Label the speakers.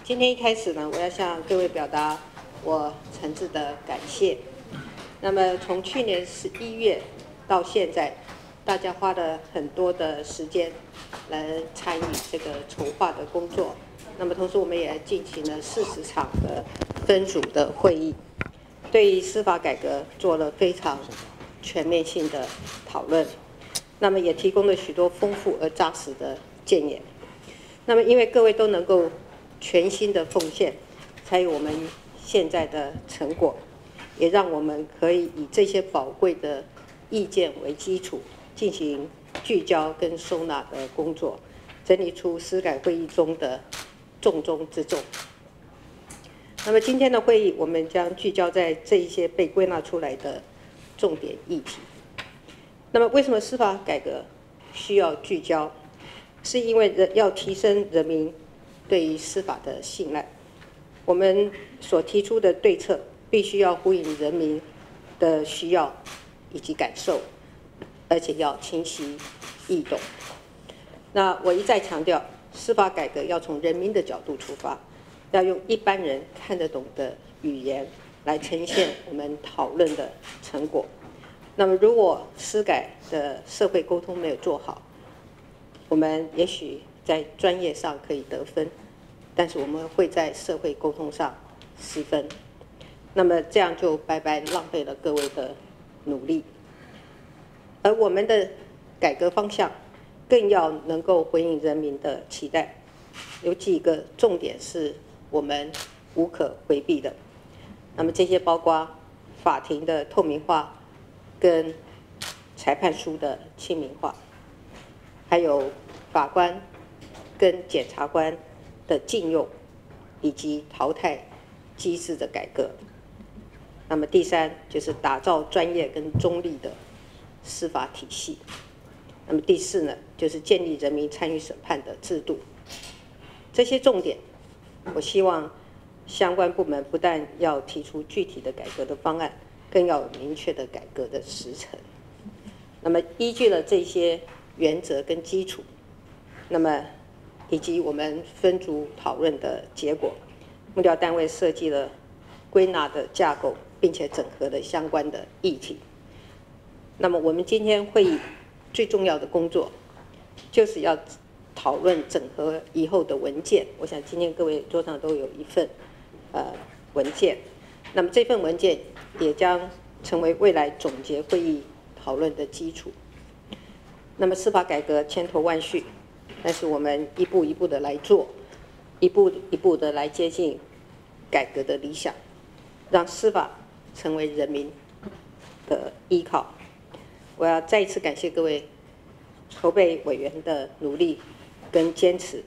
Speaker 1: 今天一开始呢，我要向各位表达我诚挚的感谢。那么从去年11月到现在，大家花了很多的时间来参与这个筹划的工作。那么同时，我们也进行了40场的分组的会议，对于司法改革做了非常全面性的讨论。那么也提供了许多丰富而扎实的建言。那么因为各位都能够全心的奉献，才有我们现在的成果，也让我们可以以这些宝贵的意见为基础，进行聚焦跟收纳的工作，整理出司改会议中的重中之重。那么今天的会议，我们将聚焦在这一些被归纳出来的重点议题。那么为什么司法改革需要聚焦？是因为要提升人民对于司法的信赖。我们所提出的对策必须要呼应人民的需要以及感受，而且要清晰易懂。那我一再强调，司法改革要从人民的角度出发，要用一般人看得懂的语言来呈现我们讨论的成果。那么如果司改的社会沟通没有做好，我们也许在专业上可以得分，但是我们会在社会沟通上失分。那么这样就白白浪费了各位的努力。而我们的改革方向更要能够回应人民的期待，有几个重点是我们无可回避的。那么这些包括法庭的透明化跟裁判书的亲民化，还有法官跟检察官的禁用以及淘汰机制的改革。那么第三就是打造专业跟中立的司法体系。那么第四呢，就是建立人民参与审判的制度。这些重点，我希望相关部门不但要提出具体的改革的方案，更要有明确的改革的时程。那么依据了这些原则跟基础，那么以及我们分组讨论的结果，幕僚单位设计了归纳的架构，并且整合了相关的议题。那么我们今天会议最重要的工作，就是要讨论整合以后的文件。我想今天各位桌上都有一份文件，那么这份文件也将成为未来总结会议讨论的基础。那么司法改革千头万绪，但是我们一步一步的来做，一步一步的来接近改革的理想，让司法成为人民的依靠。我要再一次感谢各位筹备委员的努力跟坚持。